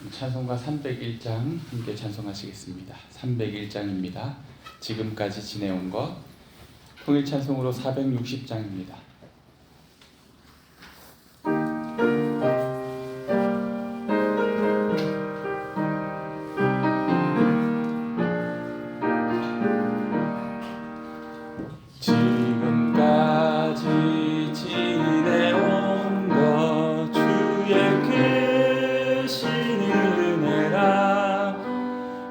찬송가 301장 함께 찬송하시겠습니다. 301장입니다. 지금까지 지내온 것, 통일 찬송으로 460장입니다. 지금까지 지내온 것 주의 크신 은혜라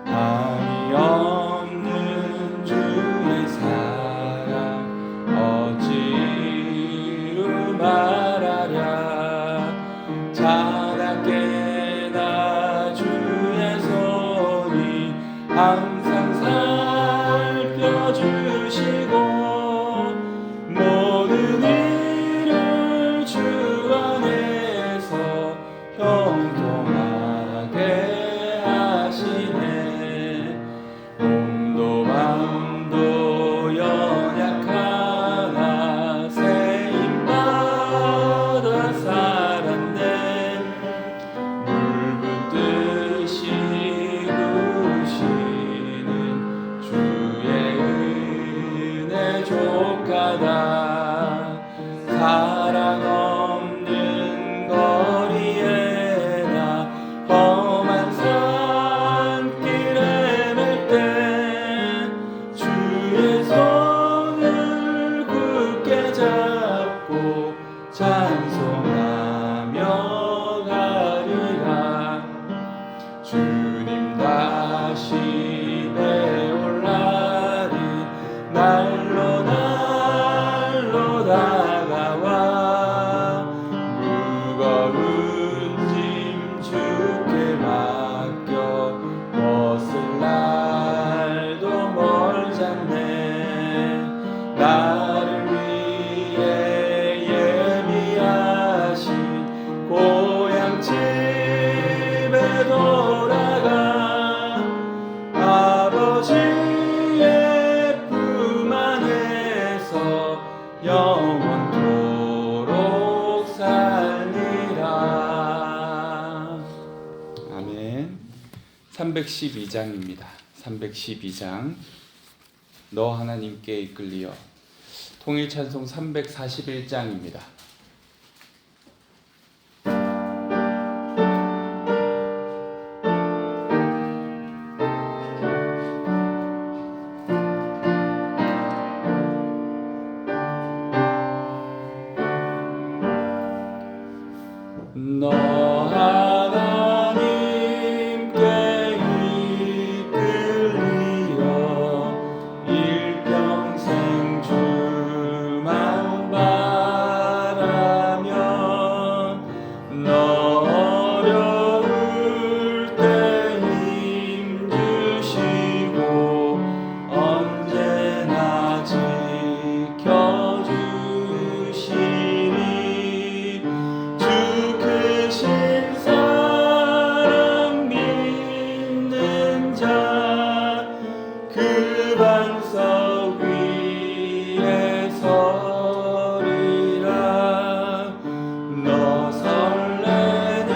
한이 없는 주의 사랑 어찌로 말하랴 자나깨나 주의 손이 항상 살펴주시고 모든 일을 주 안에서 형통하게 하시네. 몸도 마음도 연약하나 세임받아 살았네. 물붓듯이 부시는 주의 은혜 족하다. 사랑 없는 거리에 나 험한 산길에 맬 때 주의 손을 굳게 잡고 찬송하며 가리라. 주님 다시 배올 날이 날로 다가와 무거운 짐 주께 맡겨 벗을 날도 멀잖네. 나를 위해 예비하신 고향 집에 돌아가 아버지의 품 안에서 영원토록 살리라. 아멘. 312장입니다. 312장 너 하나님께 이끌리어. 통일찬송 341장입니다. 너 하나님께 이끌리어 일평생 주만 바라면 너 어려울 때 힘 주시고 언제나 지켜주시리. 크신 사랑 믿는 자 그 반석 위에 서리라. 너 설레는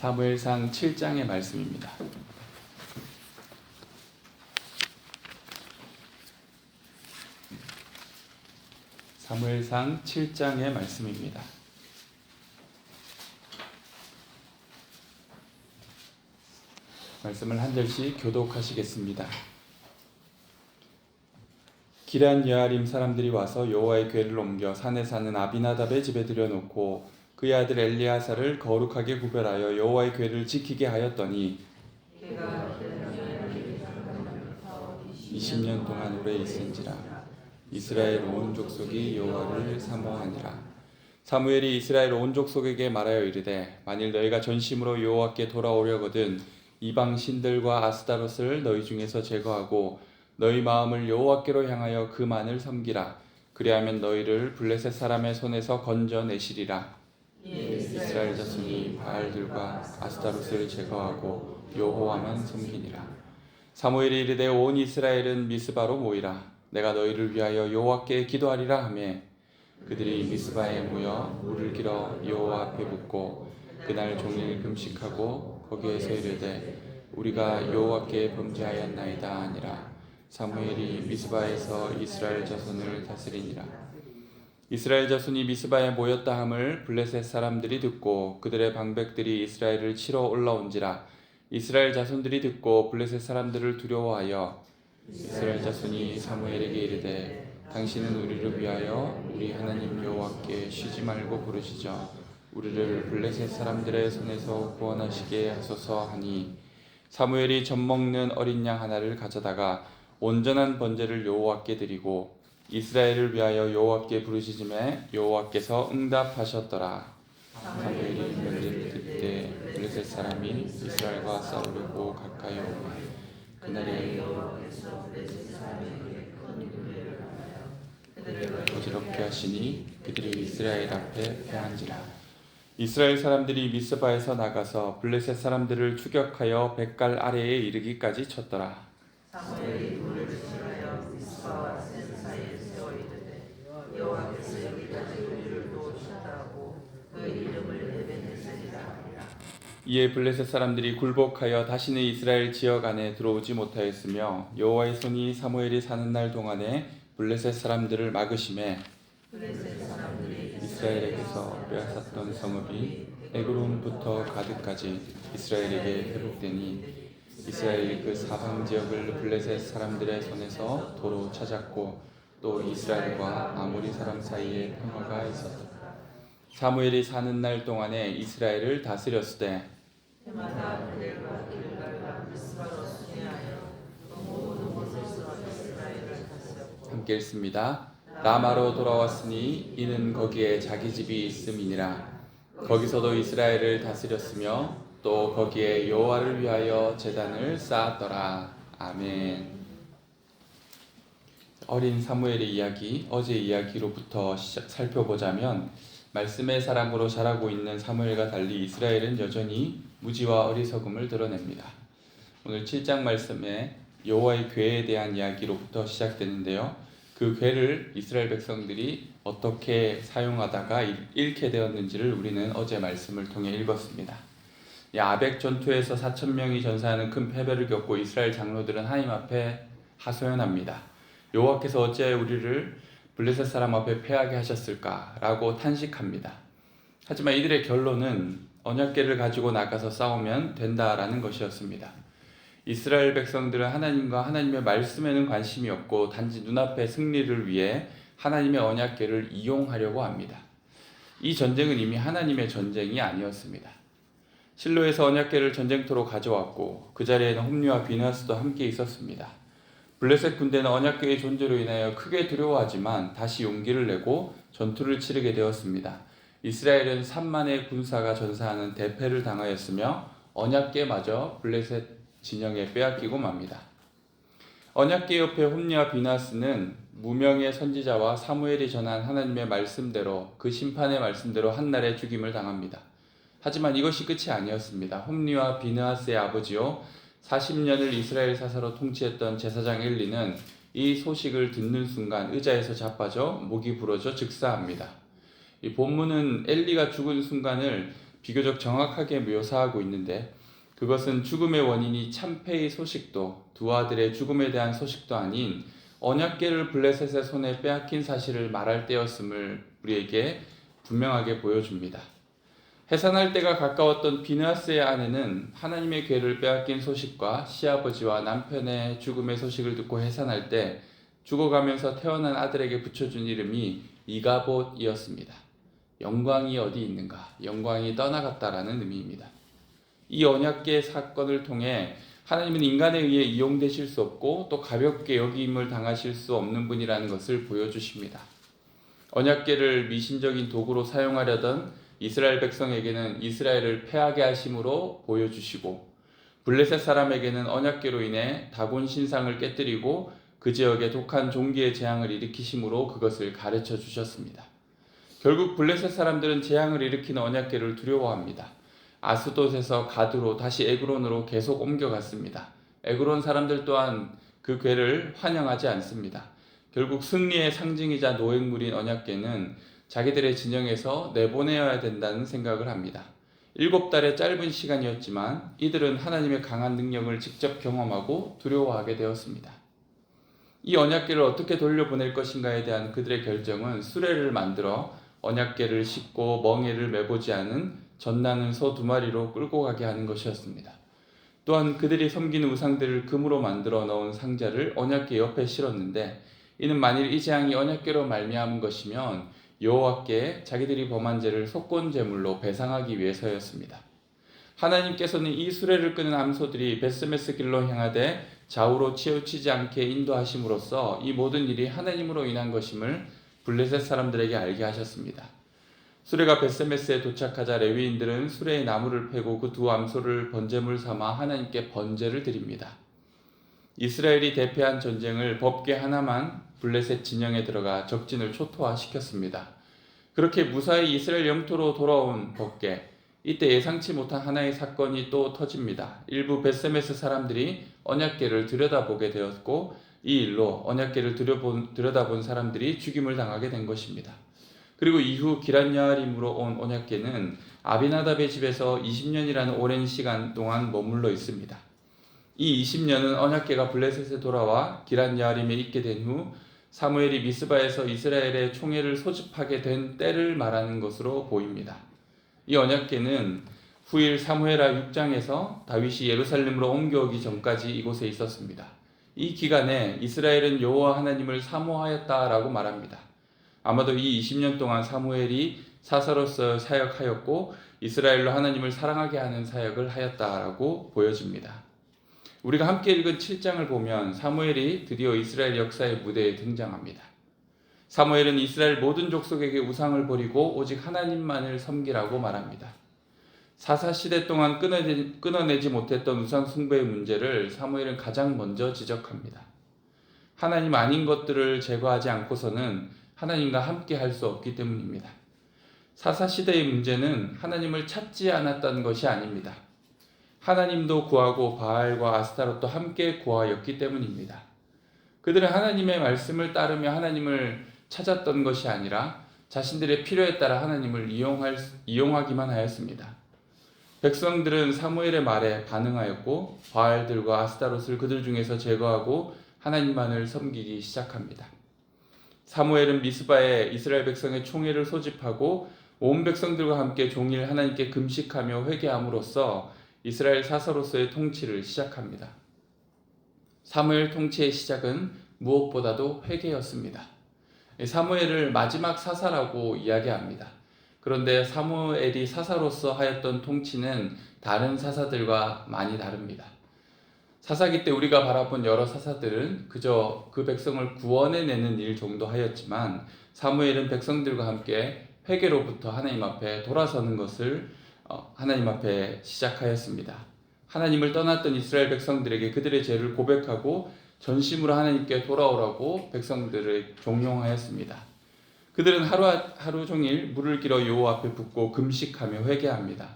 사무엘상 7장의 말씀입니다. 사무엘상 7장의 말씀입니다. 말씀을 한 절씩 교독하시겠습니다. 기럇 여아림 사람들이 와서 여호와의 궤를 옮겨 산에 사는 아비나답의 집에 들여놓고 그의 아들 엘리야사를 거룩하게 구별하여 여호와의 궤를 지키게 하였더니 20년 동안 오래 있은지라. 이스라엘 온 족속이 여호와를 사모하니라. 사무엘이 이스라엘 온 족속에게 말하여 이르되 만일 너희가 전심으로 여호와께 돌아오려거든 이방 신들과 아스타롯을 너희 중에서 제거하고 너희 마음을 여호와께로 향하여 그만을 섬기라. 그리하면 너희를 블레셋 사람의 손에서 건져내시리라. 이스라엘 자손이 바알들과 아스타롯을 제거하고 여호와만 섬기니라. 사무엘이 이르되 온 이스라엘은 미스바로 모이라. 내가 너희를 위하여 여호와께 기도하리라 하매 그들이 미스바에 모여 물을 길어 여호와 앞에 붓고 그날 종일 금식하고 거기에서 이르되 우리가 여호와께 범죄하였나이다 하니라. 사무엘이 미스바에서 이스라엘 자손을 다스리니라. 이스라엘 자손이 미스바에 모였다 함을 블레셋 사람들이 듣고 그들의 방백들이 이스라엘을 치러 올라온지라. 이스라엘 자손들이 듣고 블레셋 사람들을 두려워하여 이스라엘 자손이 사무엘에게 이르되 당신은 우리를 위하여 우리 하나님 여호와께 쉬지 말고 부르시죠. 우리를 블레셋 사람들의 손에서 구원하시게 하소서 하니 사무엘이 젖먹는 어린 양 하나를 가져다가 온전한 번제를 여호와께 드리고 이스라엘을 위하여 여호와께 부르시즘에 여호와께서 응답하셨더라. 사무엘이 번제를 드릴 때 블레셋 사람이 이스라엘과 싸우려고 가까이 오매 그날에 어지럽게 하시니 그들이 이스라엘 앞에 패한지라. 이스라엘 사람들이 미스바에서 나가서 블레셋 사람들을 추격하여 벳갈 아래에 이르기까지 쳤더라. 사무엘이 돌을 치하여 미스바와 센 사이에 세워 이르되 여호와께서 여기까지 우리를 도우셨다고 그 이름을 에벤에셀이라. 이에 블레셋 사람들이 굴복하여 다시는 이스라엘 지역 안에 들어오지 못하였으며 여호와의 손이 사무엘이 사는 날 동안에 블레셋 사람들을 막으심에 이스라엘에게서 빼앗았던 성읍이 에그론부터 가드까지 이스라엘에게 회복되니 이스라엘이 그 사방 지역을 블레셋 사람들의 손에서 도로 찾았고 또 이스라엘과 아모리 사람 사이에 평화가 있었다. 사무엘이 사는 날 동안에 이스라엘을 다스렸을 때 함께 읽습니다. 라마로 돌아왔으니 이는 거기에 자기 집이 있음이니라. 거기서도 이스라엘을 다스렸으며 또 거기에 여호와를 위하여 제단을 쌓았더라. 아멘. 어린 사무엘의 이야기, 어제 이야기로부터 살펴보자면 말씀의 사람으로 자라고 있는 사무엘과 달리 이스라엘은 여전히 무지와 어리석음을 드러냅니다. 오늘 7장 말씀에 여호와의 궤에 대한 이야기로부터 시작되는데요. 그 궤를 이스라엘 백성들이 어떻게 사용하다가 잃게 되었는지를 우리는 어제 말씀을 통해 읽었습니다. 아벡 전투에서 4,000명이 전사하는 큰 패배를 겪고 이스라엘 장로들은 하나님 앞에 하소연합니다. 여호와께서 어찌 우리를 블레셋 사람 앞에 패하게 하셨을까라고 탄식합니다. 하지만 이들의 결론은 언약궤를 가지고 나가서 싸우면 된다라는 것이었습니다. 이스라엘 백성들은 하나님과 하나님의 말씀에는 관심이 없고 단지 눈앞의 승리를 위해 하나님의 언약궤를 이용하려고 합니다. 이 전쟁은 이미 하나님의 전쟁이 아니었습니다. 실로에서 언약궤를 전쟁터로 가져왔고 그 자리에는 홈리와 비느하스도 함께 있었습니다. 블레셋 군대는 언약궤의 존재로 인하여 크게 두려워하지만 다시 용기를 내고 전투를 치르게 되었습니다. 이스라엘은 3만의 군사가 전사하는 대패를 당하였으며 언약궤마저 블레셋 진영에 빼앗기고 맙니다. 언약궤 옆에 홈리와 비느하스는 무명의 선지자와 사무엘이 전한 하나님의 말씀대로 그 심판의 말씀대로 한날에 죽임을 당합니다. 하지만 이것이 끝이 아니었습니다. 홈리와 비느하스의 아버지요 40년을 이스라엘 사사로 통치했던 제사장 엘리는 이 소식을 듣는 순간 의자에서 자빠져 목이 부러져 즉사합니다. 이 본문은 엘리가 죽은 순간을 비교적 정확하게 묘사하고 있는데, 그것은 죽음의 원인이 참패의 소식도, 두 아들의 죽음에 대한 소식도 아닌 언약궤를 블레셋의 손에 빼앗긴 사실을 말할 때였음을 우리에게 분명하게 보여줍니다. 해산할 때가 가까웠던 비느하스의 아내는 하나님의 궤를 빼앗긴 소식과 시아버지와 남편의 죽음의 소식을 듣고 해산할 때 죽어가면서 태어난 아들에게 붙여준 이름이 이가봇이었습니다. 영광이 어디 있는가? 영광이 떠나갔다라는 의미입니다. 이 언약궤 사건을 통해 하나님은 인간에 의해 이용되실 수 없고 또 가볍게 여김을 당하실 수 없는 분이라는 것을 보여주십니다. 언약궤를 미신적인 도구로 사용하려던 이스라엘 백성에게는 이스라엘을 패하게 하심으로 보여주시고, 블레셋 사람에게는 언약궤로 인해 다곤 신상을 깨뜨리고 그 지역에 독한 종기의 재앙을 일으키심으로 그것을 가르쳐 주셨습니다. 결국 블레셋 사람들은 재앙을 일으키는 언약궤를 두려워합니다. 아스돗에서 가드로 다시 에그론으로 계속 옮겨갔습니다. 에그론 사람들 또한 그 궤를 환영하지 않습니다. 결국 승리의 상징이자 노획물인 언약궤는 자기들의 진영에서 내보내야 된다는 생각을 합니다. 7달의 짧은 시간이었지만 이들은 하나님의 강한 능력을 직접 경험하고 두려워하게 되었습니다. 이 언약궤를 어떻게 돌려보낼 것인가에 대한 그들의 결정은 수레를 만들어 언약궤를 싣고 멍에를 매보지 않은 전나는 소 2마리로 끌고 가게 하는 것이었습니다. 또한 그들이 섬기는 우상들을 금으로 만들어 넣은 상자를 언약궤 옆에 실었는데, 이는 만일 이 재앙이 언약궤로 말미암은 것이면 여호와께 자기들이 범한 죄를 속건 제물로 배상하기 위해서였습니다. 하나님께서는 이 수레를 끄는 암소들이 베스메스 길로 향하되 좌우로 치우치지 않게 인도하심으로써 이 모든 일이 하나님으로 인한 것임을 블레셋 사람들에게 알게 하셨습니다. 수레가 베스메스에 도착하자 레위인들은 수레에 나무를 패고 그 두 암소를 번제물 삼아 하나님께 번제를 드립니다. 이스라엘이 대패한 전쟁을 법궤 하나만 블레셋 진영에 들어가 적진을 초토화시켰습니다. 그렇게 무사히 이스라엘 영토로 돌아온 법궤, 이때 예상치 못한 하나의 사건이 또 터집니다. 일부 베스메스 사람들이 언약궤를 들여다보게 되었고, 이 일로 언약궤를 들여다본 사람들이 죽임을 당하게 된 것입니다. 그리고 이후 기럇야림으로 온 언약궤는 아비나답의 집에서 20년이라는 오랜 시간 동안 머물러 있습니다. 이 20년은 언약궤가 블레셋에 돌아와 기럇야림에 있게 된 후 사무엘이 미스바에서 이스라엘의 총회를 소집하게 된 때를 말하는 것으로 보입니다. 이 언약궤는 후일 사무엘하 6장에서 다윗이 예루살렘으로 옮겨오기 전까지 이곳에 있었습니다. 이 기간에 이스라엘은 여호와 하나님을 사모하였다라고 말합니다. 아마도 이 20년 동안 사무엘이 사사로서 사역하였고 이스라엘로 하나님을 사랑하게 하는 사역을 하였다라고 보여집니다. 우리가 함께 읽은 7장을 보면 사무엘이 드디어 이스라엘 역사의 무대에 등장합니다. 사무엘은 이스라엘 모든 족속에게 우상을 버리고 오직 하나님만을 섬기라고 말합니다. 사사시대 동안 끊어내지 못했던 우상 숭배의 문제를 사무엘은 가장 먼저 지적합니다. 하나님 아닌 것들을 제거하지 않고서는 하나님과 함께 할 수 없기 때문입니다. 사사시대의 문제는 하나님을 찾지 않았다는 것이 아닙니다. 하나님도 구하고 바알과 아스타롯도 함께 구하였기 때문입니다. 그들은 하나님의 말씀을 따르며 하나님을 찾았던 것이 아니라 자신들의 필요에 따라 하나님을 이용하기만 하였습니다. 백성들은 사무엘의 말에 반응하였고 바알들과 아스타롯을 그들 중에서 제거하고 하나님만을 섬기기 시작합니다. 사무엘은 미스바에 이스라엘 백성의 총회를 소집하고 온 백성들과 함께 종일 하나님께 금식하며 회개함으로써 이스라엘 사사로서의 통치를 시작합니다. 사무엘 통치의 시작은 무엇보다도 회개였습니다. 사무엘을 마지막 사사라고 이야기합니다. 그런데 사무엘이 사사로서 하였던 통치는 다른 사사들과 많이 다릅니다. 사사기 때 우리가 바라본 여러 사사들은 그저 그 백성을 구원해내는 일 정도 하였지만 사무엘은 백성들과 함께 회개로부터 하나님 앞에 돌아서는 것을 하나님 앞에 시작하였습니다. 하나님을 떠났던 이스라엘 백성들에게 그들의 죄를 고백하고 전심으로 하나님께 돌아오라고 백성들을 종용하였습니다. 그들은 하루 종일 물을 길어 여호와 앞에 붓고 금식하며 회개합니다.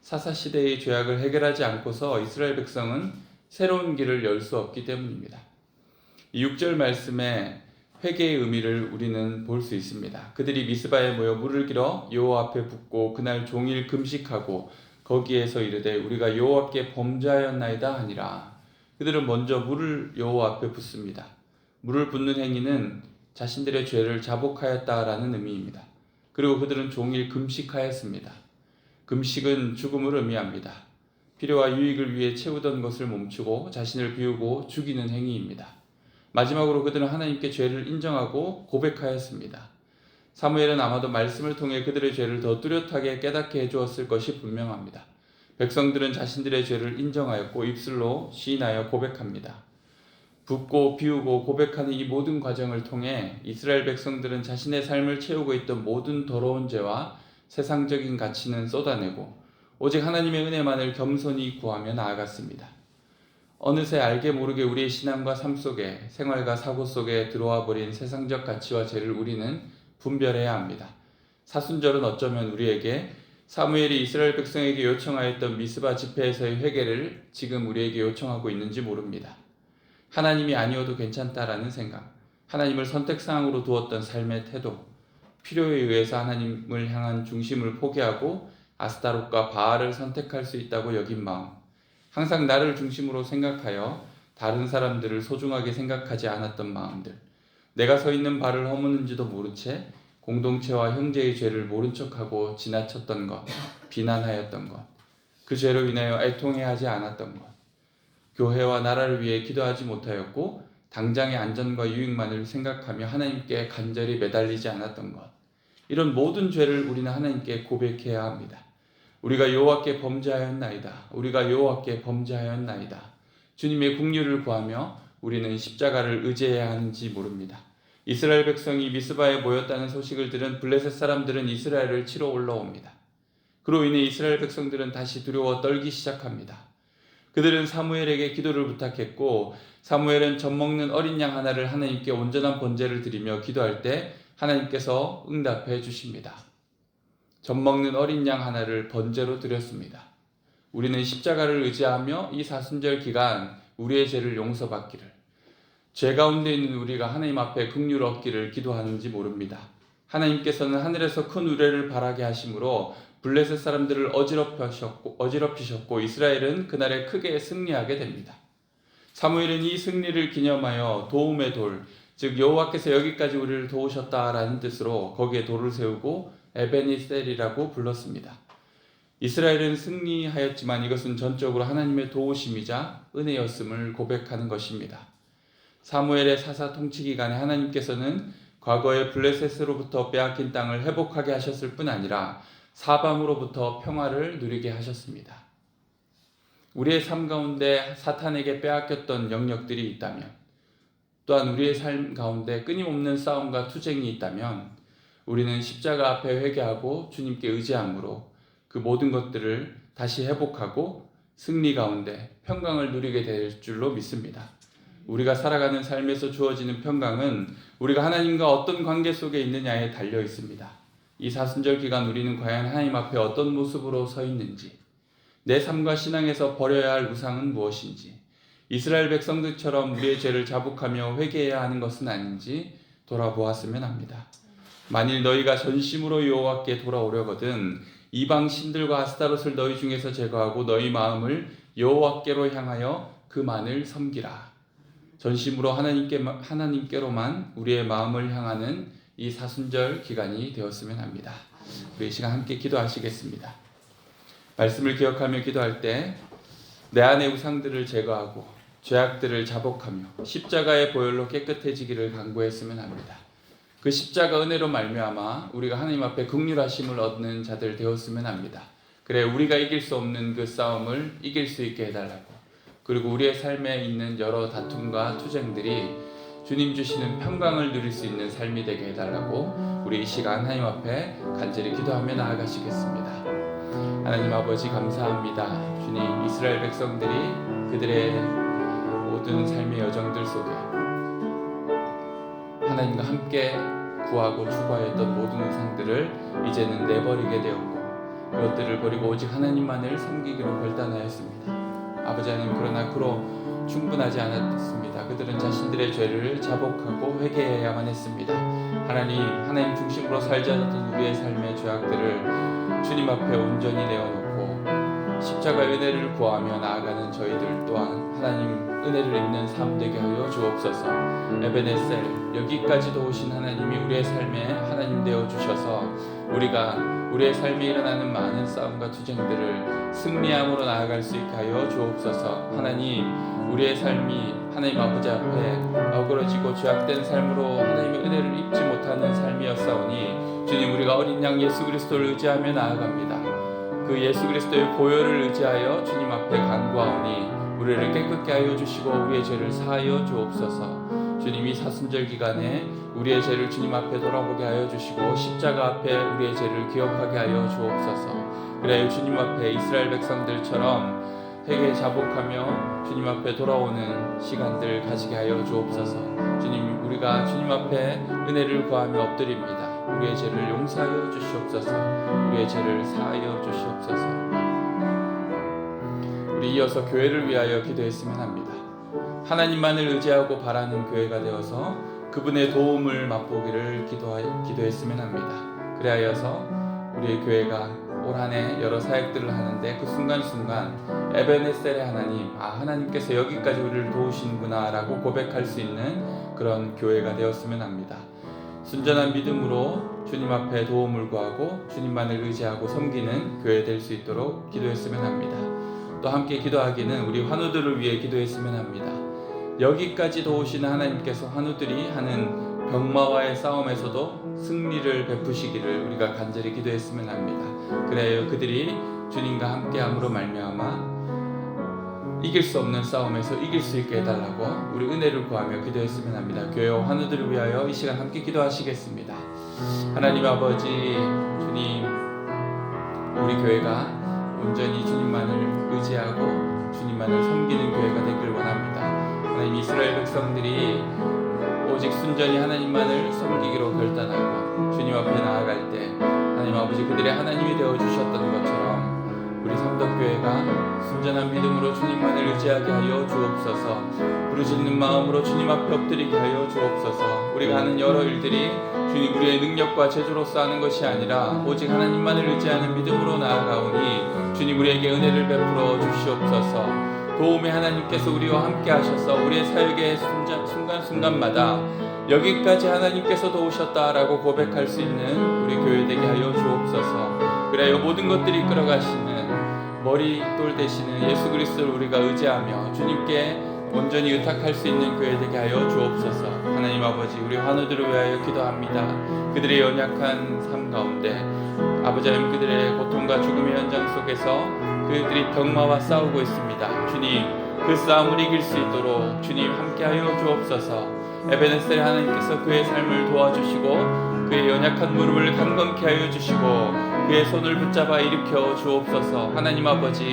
사사시대의 죄악을 해결하지 않고서 이스라엘 백성은 새로운 길을 열 수 없기 때문입니다. 이 6절 말씀에 회개의 의미를 우리는 볼 수 있습니다. 그들이 미스바에 모여 물을 길어 여호와 앞에 붓고 그날 종일 금식하고 거기에서 이르되 우리가 여호와께 범죄하였나이다 하니라. 그들은 먼저 물을 여호와 앞에 붓습니다. 물을 붓는 행위는 자신들의 죄를 자복하였다라는 의미입니다. 그리고 그들은 종일 금식하였습니다. 금식은 죽음을 의미합니다. 필요와 유익을 위해 채우던 것을 멈추고 자신을 비우고 죽이는 행위입니다. 마지막으로 그들은 하나님께 죄를 인정하고 고백하였습니다. 사무엘은 아마도 말씀을 통해 그들의 죄를 더 뚜렷하게 깨닫게 해주었을 것이 분명합니다. 백성들은 자신들의 죄를 인정하였고 입술로 시인하여 고백합니다. 붓고 비우고 고백하는 이 모든 과정을 통해 이스라엘 백성들은 자신의 삶을 채우고 있던 모든 더러운 죄와 세상적인 가치는 쏟아내고 오직 하나님의 은혜만을 겸손히 구하며 나아갔습니다. 어느새 알게 모르게 우리의 신앙과 삶 속에 생활과 사고 속에 들어와 버린 세상적 가치와 죄를 우리는 분별해야 합니다. 사순절은 어쩌면 우리에게 사무엘이 이스라엘 백성에게 요청하였던 미스바 집회에서의 회개를 지금 우리에게 요청하고 있는지 모릅니다. 하나님이 아니어도 괜찮다라는 생각, 하나님을 선택사항으로 두었던 삶의 태도, 필요에 의해서 하나님을 향한 중심을 포기하고 아스타롯과 바알을 선택할 수 있다고 여긴 마음, 항상 나를 중심으로 생각하여 다른 사람들을 소중하게 생각하지 않았던 마음들, 내가 서 있는 발을 허무는지도 모른 채 공동체와 형제의 죄를 모른 척하고 지나쳤던 것, 비난하였던 것, 그 죄로 인하여 애통해하지 않았던 것, 교회와 나라를 위해 기도하지 못하였고 당장의 안전과 유익만을 생각하며 하나님께 간절히 매달리지 않았던 것, 이런 모든 죄를 우리는 하나님께 고백해야 합니다. 우리가 여호와께 범죄하였나이다. 우리가 여호와께 범죄하였나이다. 주님의 긍휼을 구하며 우리는 십자가를 의지해야 하는지 모릅니다. 이스라엘 백성이 미스바에 모였다는 소식을 들은 블레셋 사람들은 이스라엘을 치러 올라옵니다. 그로 인해 이스라엘 백성들은 다시 두려워 떨기 시작합니다. 그들은 사무엘에게 기도를 부탁했고 사무엘은 젖먹는 어린 양 하나를 하나님께 온전한 번제를 드리며 기도할 때 하나님께서 응답해 주십니다. 젖먹는 어린 양 하나를 번제로 드렸습니다. 우리는 십자가를 의지하며 이 사순절 기간 우리의 죄를 용서받기를, 죄 가운데 있는 우리가 하나님 앞에 긍휼을 얻기를 기도하는지 모릅니다. 하나님께서는 하늘에서 큰 우레를 바라게 하심으로 블레셋 사람들을 어지럽히셨고 이스라엘은 그날에 크게 승리하게 됩니다. 사무엘은 이 승리를 기념하여 도움의 돌, 즉 여호와께서 여기까지 우리를 도우셨다라는 뜻으로 거기에 돌을 세우고 에베니셀이라고 불렀습니다. 이스라엘은 승리하였지만 이것은 전적으로 하나님의 도우심이자 은혜였음을 고백하는 것입니다. 사무엘의 사사 통치 기간에 하나님께서는 과거에 블레셋으로부터 빼앗긴 땅을 회복하게 하셨을 뿐 아니라 사방으로부터 평화를 누리게 하셨습니다. 우리의 삶 가운데 사탄에게 빼앗겼던 영역들이 있다면, 또한 우리의 삶 가운데 끊임없는 싸움과 투쟁이 있다면 우리는 십자가 앞에 회개하고 주님께 의지함으로 그 모든 것들을 다시 회복하고 승리 가운데 평강을 누리게 될 줄로 믿습니다. 우리가 살아가는 삶에서 주어지는 평강은 우리가 하나님과 어떤 관계 속에 있느냐에 달려 있습니다. 이 사순절 기간 우리는 과연 하나님 앞에 어떤 모습으로 서 있는지, 내 삶과 신앙에서 버려야 할 우상은 무엇인지, 이스라엘 백성들처럼 우리의 죄를 자복하며 회개해야 하는 것은 아닌지 돌아보았으면 합니다. 만일 너희가 전심으로 여호와께 돌아오려거든 이방 신들과 아스타롯을 너희 중에서 제거하고 너희 마음을 여호와께로 향하여 그만을 섬기라. 전심으로 하나님께로만 우리의 마음을 향하는 이 사순절 기간이 되었으면 합니다. 우리 이 시간 함께 기도하시겠습니다. 말씀을 기억하며 기도할 때 내 안의 우상들을 제거하고 죄악들을 자복하며 십자가의 보혈로 깨끗해지기를 간구했으면 합니다. 그 십자가 은혜로 말미암아 우리가 하나님 앞에 긍휼하심을 얻는 자들 되었으면 합니다. 그래 우리가 이길 수 없는 그 싸움을 이길 수 있게 해달라고, 그리고 우리의 삶에 있는 여러 다툼과 투쟁들이 주님 주시는 평강을 누릴 수 있는 삶이 되게 해달라고 우리 이 시간 하나님 앞에 간절히 기도하며 나아가시겠습니다. 하나님 아버지 감사합니다. 주님, 이스라엘 백성들이 그들의 모든 삶의 여정들 속에 하나님과 함께 구하고 추구하였던 모든 우상들을 이제는 내버리게 되었고 그것들을 버리고 오직 하나님만을 섬기기로 결단하였습니다. 아버지 하나님, 그러나 그로 충분하지 않았습니다. 그들은 자신들의 죄를 자복하고 회개해야만 했습니다. 하나님 중심으로 살지 않았던 우리의 삶의 죄악들을 주님 앞에 온전히 내어놓고 십자가의 은혜를 구하며 나아가는 저희들 또한 하나님 은혜를 입는 삶 되게 하여 주옵소서. 에베네셀, 여기까지도 오신 하나님이 우리의 삶에 하나님 되어 주셔서 우리가 우리의 삶에 일어나는 많은 싸움과 투쟁들을 승리함으로 나아갈 수 있게 하여 주옵소서. 하나님, 우리의 삶이 하나님 아버지 앞에 어그러지고 죄악된 삶으로 하나님의 은혜를 입지 못하는 삶이었사오니 주님, 우리가 어린 양 예수 그리스도를 의지하며 나아갑니다. 그 예수 그리스도의 보혈을 의지하여 주님 앞에 간구하오니 우리를 깨끗게 하여 주시고 우리의 죄를 사하여 주옵소서. 주님, 이 사순절 기간에 우리의 죄를 주님 앞에 돌아보게 하여 주시고 십자가 앞에 우리의 죄를 기억하게 하여 주옵소서. 그래야 주님 앞에 이스라엘 백성들처럼 회개 자복하며 주님 앞에 돌아오는 시간들 가지게 하여 주옵소서. 주님, 우리가 주님 앞에 은혜를 구하며 엎드립니다. 우리의 죄를 용서하여 주시옵소서. 우리의 죄를 사하여 주시옵소서. 우리 이어서 교회를 위하여 기도했으면 합니다. 하나님만을 의지하고 바라는 교회가 되어서 그분의 도움을 맛보기를 기도했으면 합니다. 그래야여서 우리의 교회가 올 한 해 여러 사역들을 하는데 그 순간순간 에베네셀의 하나님, 하나님께서 여기까지 우리를 도우시는구나 라고 고백할 수 있는 그런 교회가 되었으면 합니다. 순전한 믿음으로 주님 앞에 도움을 구하고 주님만을 의지하고 섬기는 교회 될 수 있도록 기도했으면 합니다. 또 함께 기도하기는 우리 환우들을 위해 기도했으면 합니다. 여기까지 도우시는 하나님께서 환우들이 하는 병마와의 싸움에서도 승리를 베푸시기를 우리가 간절히 기도했으면 합니다. 그래야 그들이 주님과 함께함으로 말미암아 이길 수 없는 싸움에서 이길 수 있게 해달라고 우리 은혜를 구하며 기도했으면 합니다. 교회와 환우들을 위하여 이 시간 함께 기도하시겠습니다. 하나님 아버지, 주님, 우리 교회가 온전히 주님만을 의지하고 주님만을 섬기는 교회가 되길 원합니다. 하나님, 이스라엘 백성들이 오직 순전히 하나님만을 섬기기로 결단하고 주님 앞에 나아갈 때 하나님 아버지, 그들의 하나님이 되어주셨던 것처럼 우리 성덕교회가 순전한 믿음으로 주님만을 의지하게 하여 주옵소서. 부르짖는 마음으로 주님 앞에 엎드리게 하여 주옵소서. 우리가 하는 여러 일들이 주님 우리의 능력과 재주로서 하는 것이 아니라 오직 하나님만을 의지하는 믿음으로 나아가오니 주님 우리에게 은혜를 베풀어 주시옵소서. 도움의 하나님께서 우리와 함께 하셔서 우리의 사역의 순간순간마다 여기까지 하나님께서 도우셨다라고 고백할 수 있는 우리 교회 되게 하여 주옵소서. 그래요, 모든 것들이 이끌어가시는 머리돌 되시는 예수 그리스도를 우리가 의지하며 주님께 온전히 의탁할 수 있는 교회 되게 하여 주옵소서. 하나님 아버지, 우리 환우들을 위하여 기도합니다. 그들의 연약한 삶 가운데 아버지 하나님, 그들의 고통과 죽음의 현장 속에서 그들이 병마와 싸우고 있습니다. 주님, 그 싸움을 이길 수 있도록 주님 함께하여 주옵소서. 에베네셀 하나님께서 그의 삶을 도와주시고 그의 연약한 무릎을 강건케 하여 주시고 그의 손을 붙잡아 일으켜 주옵소서. 하나님 아버지,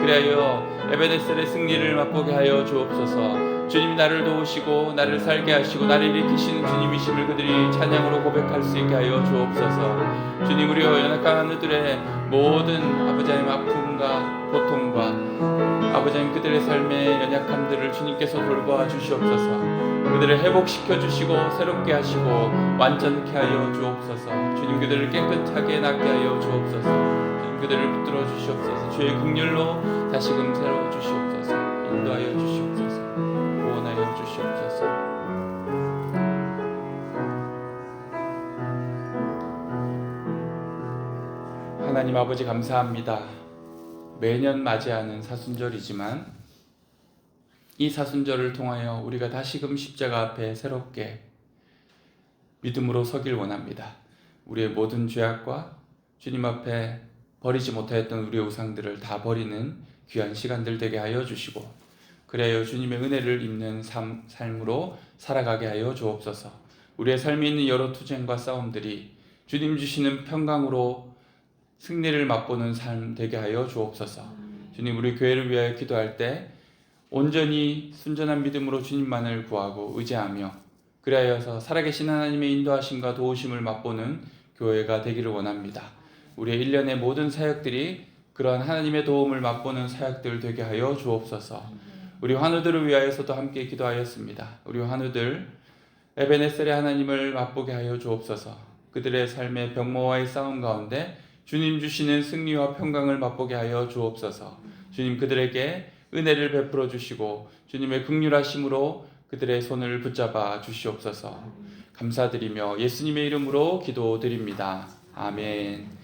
그래요 에베네셀의 승리를 맛보게 하여 주옵소서. 주님, 나를 도우시고 나를 살게 하시고 나를 일으키시는 주님이심을 그들이 찬양으로 고백할 수 있게 하여 주옵소서. 주님, 우리와 연약한 하늘들의 모든 아버지 하나님 아픔과 고통과 아버지 하나님 그들의 삶의 연약함들을 주님께서 돌보아 주시옵소서. 그들을 회복시켜 주시고 새롭게 하시고 완전케 하여 주옵소서. 주님, 그들을 깨끗하게 낫게 하여 주옵소서. 주님, 그들을 붙들어 주시옵소서. 주의 긍휼로 다시금 새로워 주시옵소서. 인도하여 주시옵소서. 구원하여 주시옵소서. 하나님 아버지, 감사합니다. 매년 맞이하는 사순절이지만 이 사순절을 통하여 우리가 다시금 십자가 앞에 새롭게 믿음으로 서길 원합니다. 우리의 모든 죄악과 주님 앞에 버리지 못하였던 우리의 우상들을 다 버리는 귀한 시간들 되게 하여 주시고, 그래요 주님의 은혜를 입는 삶으로 살아가게 하여 주옵소서. 우리의 삶에 있는 여러 투쟁과 싸움들이 주님 주시는 평강으로 승리를 맛보는 삶 되게 하여 주옵소서. 주님, 우리 교회를 위하여 기도할 때 온전히 순전한 믿음으로 주님만을 구하고 의지하며 그리하여서 살아계신 하나님의 인도하심과 도우심을 맛보는 교회가 되기를 원합니다. 우리의 1년의 모든 사역들이 그러한 하나님의 도움을 맛보는 사역들 되게 하여 주옵소서. 우리 환우들을 위하여서도 함께 기도하였습니다. 우리 환우들 에베네셀의 하나님을 맛보게 하여 주옵소서. 그들의 삶의 병魔와의 싸움 가운데 주님 주시는 승리와 평강을 맛보게 하여 주옵소서. 주님 그들에게 은혜를 베풀어 주시고 주님의 긍휼하심으로 그들의 손을 붙잡아 주시옵소서. 감사드리며 예수님의 이름으로 기도드립니다. 아멘.